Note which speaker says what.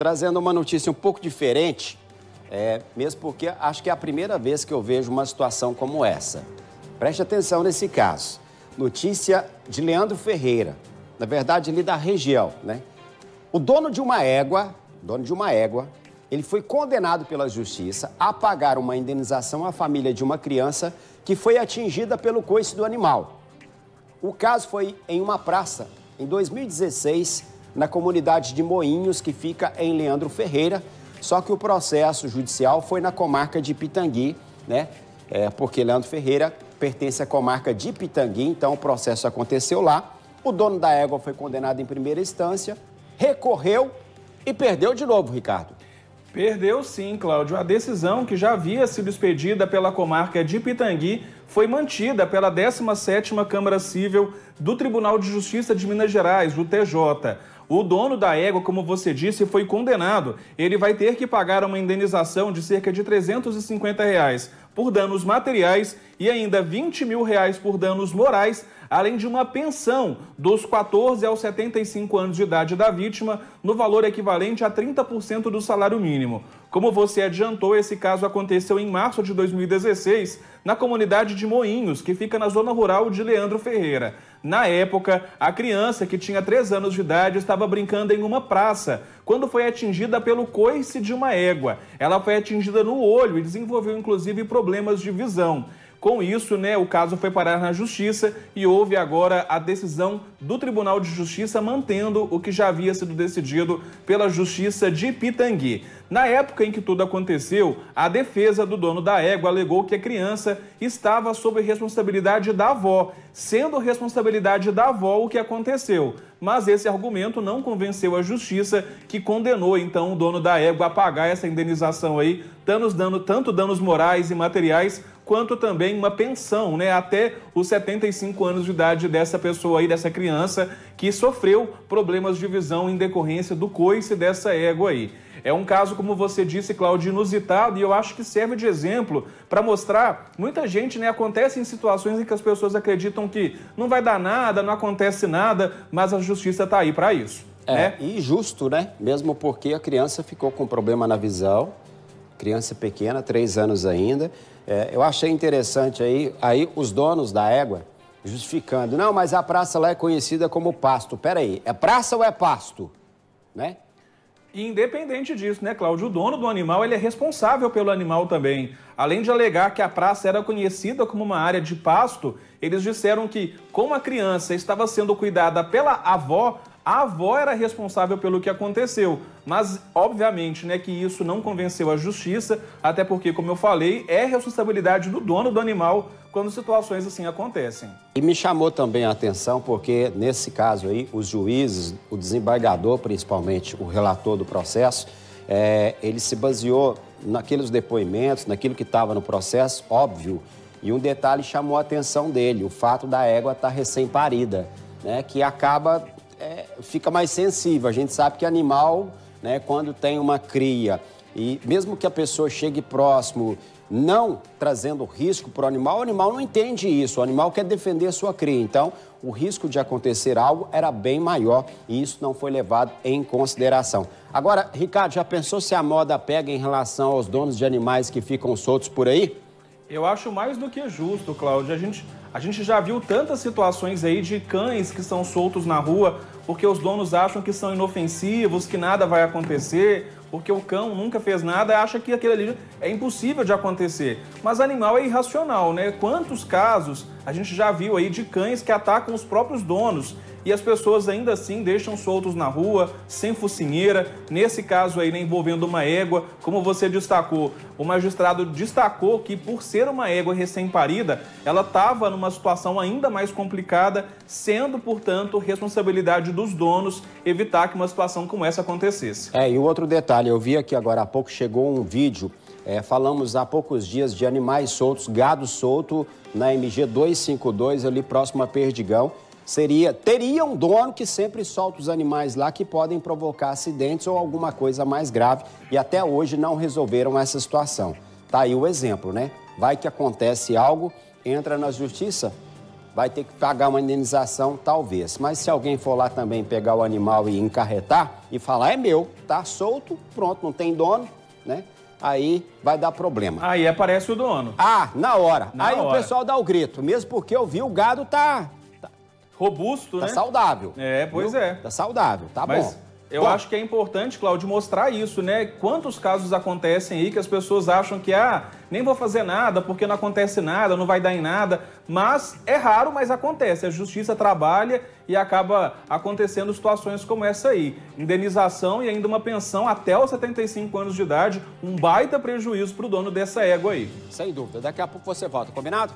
Speaker 1: trazendo uma notícia um pouco diferente, mesmo porque acho que é a primeira vez que eu vejo uma situação como essa. Preste atenção nesse caso. Notícia de Leandro Ferreira, na verdade ali da região, né? O dono de uma égua, ele foi condenado pela justiça a pagar uma indenização à família de uma criança que foi atingida pelo coice do animal. O caso foi em uma praça, em 2016, na comunidade de Moinhos, que fica em Leandro Ferreira, só que o processo judicial foi na comarca de Pitangui, né? Porque Leandro Ferreira pertence à comarca de Pitangui, então o processo aconteceu lá. O dono da égua foi condenado em primeira instância, recorreu e perdeu de novo, Ricardo.
Speaker 2: Perdeu sim, Cláudio. A decisão que já havia sido expedida pela comarca de Pitangui foi mantida pela 17ª Câmara Civil do Tribunal de Justiça de Minas Gerais, o TJ. O dono da égua, como você disse, foi condenado. Ele vai ter que pagar uma indenização de cerca de R$350 por danos materiais e ainda R$20 mil por danos morais, além de uma pensão dos 14 aos 75 anos de idade da vítima, no valor equivalente a 30% do salário mínimo. Como você adiantou, esse caso aconteceu em março de 2016, na comunidade de Moinhos, que fica na zona rural de Leandro Ferreira. Na época, a criança, que tinha 3 anos de idade, estava brincando em uma praça, quando foi atingida pelo coice de uma égua. Ela foi atingida no olho e desenvolveu, inclusive, problemas de visão. Com isso, o caso foi parar na justiça e houve agora a decisão do Tribunal de Justiça mantendo o que já havia sido decidido pela Justiça de Pitangui. Na época em que tudo aconteceu, a defesa do dono da égua alegou que a criança estava sob responsabilidade da avó, sendo responsabilidade da avó o que aconteceu. Mas esse argumento não convenceu a justiça, que condenou então o dono da égua a pagar essa indenização aí, tanto danos morais e materiais, quanto também uma pensão, até os 75 anos de idade dessa pessoa aí, dessa criança, que sofreu problemas de visão em decorrência do coice dessa égua aí. É um caso, como você disse, Cláudio, inusitado, e eu acho que serve de exemplo para mostrar, muita gente, acontece em situações em que as pessoas acreditam que não vai dar nada, não acontece nada, mas a justiça está aí para isso.
Speaker 1: E justo, Mesmo porque a criança ficou com problema na visão, criança pequena, 3 anos ainda. Eu achei interessante aí os donos da égua justificando. Não, mas a praça lá é conhecida como pasto. Peraí, é praça ou é pasto?
Speaker 2: Independente disso, Cláudio? O dono do animal, ele é responsável pelo animal também. Além de alegar que a praça era conhecida como uma área de pasto, eles disseram que, como a criança estava sendo cuidada pela avó, a avó era responsável pelo que aconteceu. Mas, obviamente, que isso não convenceu a justiça, até porque, como eu falei, é responsabilidade do dono do animal quando situações assim acontecem.
Speaker 1: E me chamou também a atenção porque, nesse caso aí, os juízes, o desembargador, principalmente o relator do processo, ele se baseou naqueles depoimentos, naquilo que estava no processo, óbvio, e um detalhe chamou a atenção dele, o fato da égua estar recém-parida, que acaba... fica mais sensível. A gente sabe que animal, quando tem uma cria, e mesmo que a pessoa chegue próximo, não trazendo risco para o animal não entende isso. O animal quer defender a sua cria. Então, o risco de acontecer algo era bem maior e isso não foi levado em consideração. Agora, Ricardo, já pensou se a moda pega em relação aos donos de animais que ficam soltos por aí?
Speaker 2: Eu acho mais do que justo, Cláudio. A gente já viu tantas situações aí de cães que são soltos na rua porque os donos acham que são inofensivos, que nada vai acontecer, porque o cão nunca fez nada e acha que aquilo ali é impossível de acontecer. Mas animal é irracional, Quantos casos a gente já viu aí de cães que atacam os próprios donos e as pessoas ainda assim deixam soltos na rua, sem focinheira. Nesse caso aí, envolvendo uma égua, como você destacou, o magistrado destacou que por ser uma égua recém-parida, ela estava numa situação ainda mais complicada, sendo, portanto, responsabilidade dos donos evitar que uma situação como essa acontecesse.
Speaker 1: E o outro detalhe, eu vi aqui agora há pouco, chegou um vídeo, falamos há poucos dias de animais soltos, gado solto na MG 252, ali próximo a Perdigão. Teria um dono que sempre solta os animais lá que podem provocar acidentes ou alguma coisa mais grave e até hoje não resolveram essa situação. Tá aí o exemplo, Vai que acontece algo, entra na justiça, vai ter que pagar uma indenização, talvez. Mas se alguém for lá também pegar o animal e encarretar e falar, é meu, tá solto, pronto, não tem dono, né? Aí vai dar problema.
Speaker 2: Aí aparece o dono.
Speaker 1: Ah, na hora.
Speaker 2: Na hora.
Speaker 1: O pessoal dá o grito, mesmo porque eu vi o gado tá
Speaker 2: Robusto, né?
Speaker 1: Tá saudável.
Speaker 2: Pois é.
Speaker 1: Tá saudável, tá
Speaker 2: Mas
Speaker 1: bom.
Speaker 2: eu acho que é importante, Cláudio, mostrar isso, né? Quantos casos acontecem aí que as pessoas acham que, nem vou fazer nada porque não acontece nada, não vai dar em nada. Mas é raro, mas acontece. A justiça trabalha e acaba acontecendo situações como essa aí. Indenização e ainda uma pensão até os 75 anos de idade. Um baita prejuízo para o dono dessa égua aí.
Speaker 1: Sem dúvida. Daqui a pouco você volta, combinado?